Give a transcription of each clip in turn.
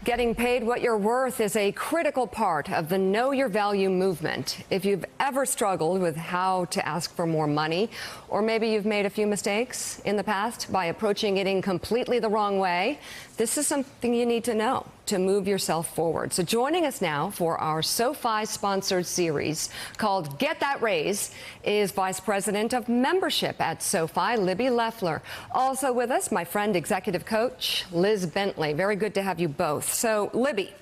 Getting paid what you're worth is a critical part of the Know Your Value movement. If you've ever struggled with how to ask for more money, or maybe you've made a few mistakes in the past by approaching it in completely the wrong way, this is something you need to know to move yourself forward. So joining us now for our SoFi-sponsored series called Get That Raise is Vice President of Membership at SoFi, Libby Leffler. Also with us, my friend, Executive Coach Liz Bentley. Very good to have you both. So, Libby,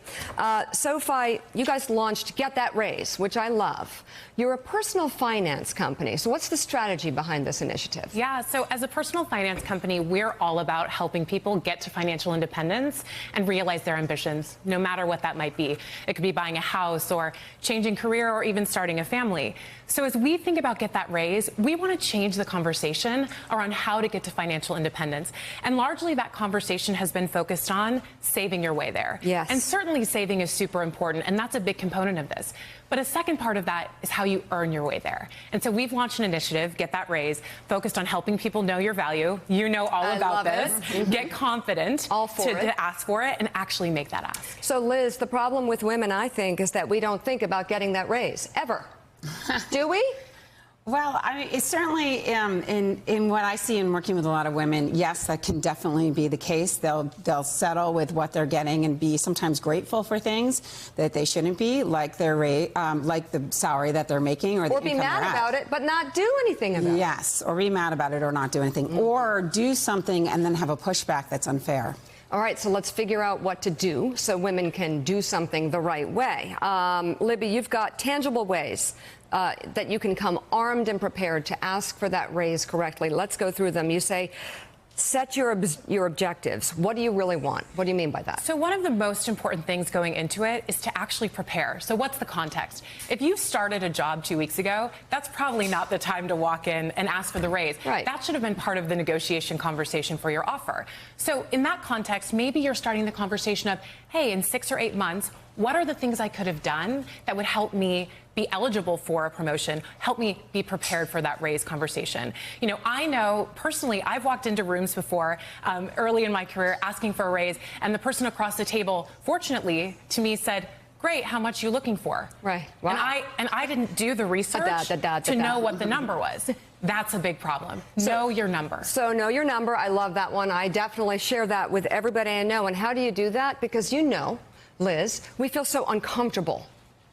SoFi, you guys launched Get That Raise, which I love. You're a personal finance company. So what's the strategy behind this initiative? Yeah, so as a personal finance company, we're all about helping people get to financial independence and realize their ambitions, no matter what that might be. It could be buying a house or changing career or even starting a family. So as we think about Get That Raise, we want to change the conversation around how to get to financial independence. And largely that conversation has been focused on saving your way there. Yes. And certainly saving is super important, and that's a big component of this. But a second part of that is how you earn your way there. And so we've launched an initiative, Get That Raise, focused on helping people know your value. You know all about this. Get confident to ask for it and actually make that ask. So, Liz, the problem with women, I think, is that we don't think about getting that raise, ever. Do we? Well, I mean, it's certainly in what I see in working with a lot of women, yes, that can definitely be the case. They'll settle with what they're getting and be sometimes grateful for things that they shouldn't be, like their rate, like the salary that they're making, or be mad about it, but not do anything about it. Yes, or be mad about it or not do anything, or do something and then have a pushback that's unfair. All right, so let's figure out what to do so women can do something the right way. Libby, you've got tangible ways that you can come armed and prepared to ask for that raise correctly. Let's go through them. You say, set your objectives. What do you really want? What do you mean by that? So one of the most important things going into it is to actually prepare. So what's the context? If you started a job 2 weeks ago, that's probably not the time to walk in and ask for the raise. Right. That should have been part of the negotiation conversation for your offer. So in that context, maybe you're starting the conversation of, hey, in 6 or 8 months, what are the things I could have done that would help me be eligible for a promotion, help me be prepared for that raise conversation? You know, I know personally, I've walked into rooms before early in my career asking for a raise, and the person across the table, fortunately, to me said, great, how much are you looking for? Right. Wow. And I didn't do the research to know what the number was. That's a big problem. Know your number. So know your number. I love that one. I definitely share that with everybody I know. And how do you do that? Because you know, Liz, we feel so uncomfortable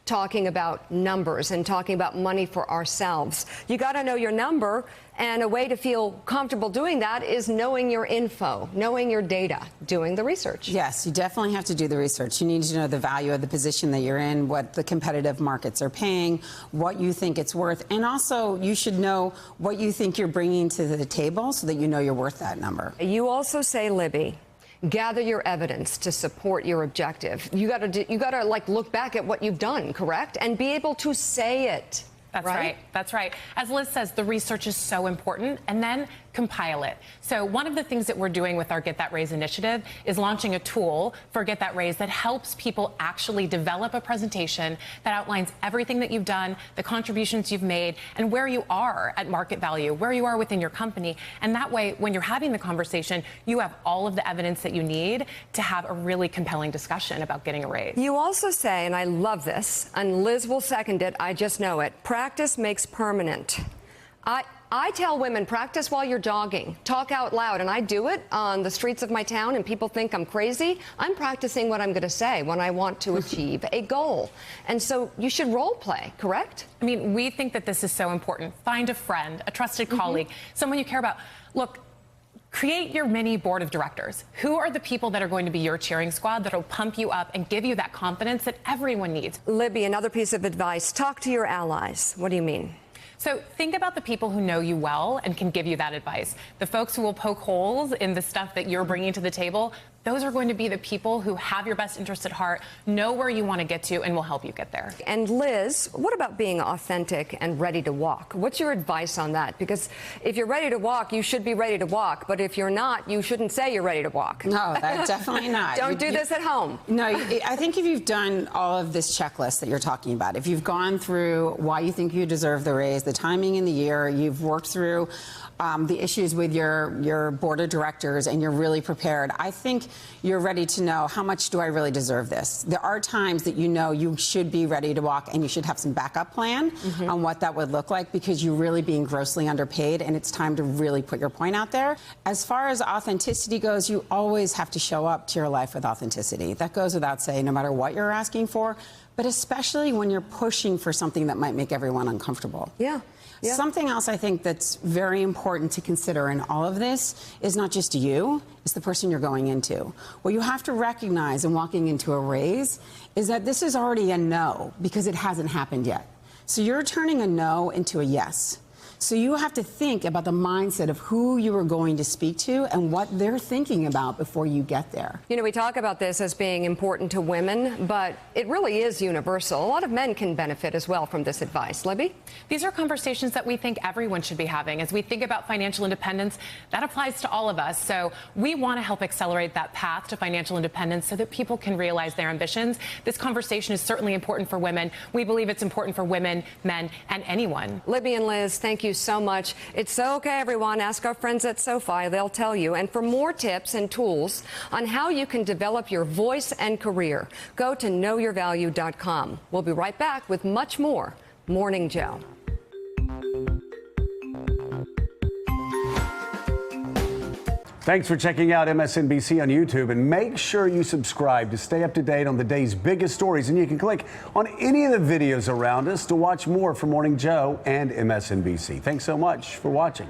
talking about numbers and talking about money for ourselves. You got to know your number, and a way to feel comfortable doing that is knowing your info, knowing your data, doing the research. Yes, you definitely have to do the research. You need to know the value of the position that you're in, what the competitive markets are paying, what you think it's worth, and also you should know what you think you're bringing to the table so that you know you're worth that number. You also say, Libby, gather your evidence to support your objective. You got to like look back at what you've done, correct? And be able to say it. That's right. That's right. As Liz says, the research is so important, and then compile it. So one of the things that we're doing with our Get That Raise initiative is launching a tool for Get That Raise that helps people actually develop a presentation that outlines everything that you've done, the contributions you've made, and where you are at market value, where you are within your company. And that way, when you're having the conversation, you have all of the evidence that you need to have a really compelling discussion about getting a raise. You also say, and I love this, and Liz will second it, I just know it, practice makes permanent. I tell women, practice while you're jogging. Talk out loud. And I do it on the streets of my town, and people think I'm crazy. I'm practicing what I'm going to say when I want to achieve a goal. And so you should role play, correct? I mean, we think that this is so important. Find a friend, a trusted colleague, someone you care about. Look, create your mini board of directors. Who are the people that are going to be your cheering squad that will pump you up and give you that confidence that everyone needs? Libby, another piece of advice, talk to your allies. What do you mean? So think about the people who know you well and can give you that advice. The folks who will poke holes in the stuff that you're bringing to the table, those are going to be the people who have your best interest at heart, know where you want to get to, and will help you get there. And Liz, what about being authentic and ready to walk? What's your advice on that? Because if you're ready to walk, you should be ready to walk. But if you're not, you shouldn't say you're ready to walk. No, that's definitely not. Don't do this at home. No, I think if you've done all of this checklist that you're talking about, if you've gone through why you think you deserve the raise, the timing in the year, you've worked through the issues with your board of directors and you're really prepared, I think you're ready to know, how much do I really deserve this? There are times that you know you should be ready to walk and you should have some backup plan on what that would look like, because you're really being grossly underpaid and it's time to really put your point out there. As far as authenticity goes, you always have to show up to your life with authenticity. That goes without saying, no matter what you're asking for, but especially when you're pushing for something that might make everyone uncomfortable. Yeah. Yeah. Something else I think that's very important to consider in all of this is not just you, it's the person you're going into. What you have to recognize in walking into a raise is that this is already a no, because it hasn't happened yet. So you're turning a no into a yes. So you have to think about the mindset of who you are going to speak to and what they're thinking about before you get there. You know, we talk about this as being important to women, but it really is universal. A lot of men can benefit as well from this advice. Libby? These are conversations that we think everyone should be having. As we think about financial independence, that applies to all of us. So we want to help accelerate that path to financial independence so that people can realize their ambitions. This conversation is certainly important for women. We believe it's important for women, men, and anyone. Libby and Liz, thank you so much. It's okay, everyone. Ask our friends at SoFi. They'll tell you. And for more tips and tools on how you can develop your voice and career, go to knowyourvalue.com. We'll be right back with much more Morning Joe. Thanks for checking out MSNBC on YouTube, and make sure you subscribe to stay up to date on the day's biggest stories. And you can click on any of the videos around us to watch more from Morning Joe and MSNBC. Thanks so much for watching.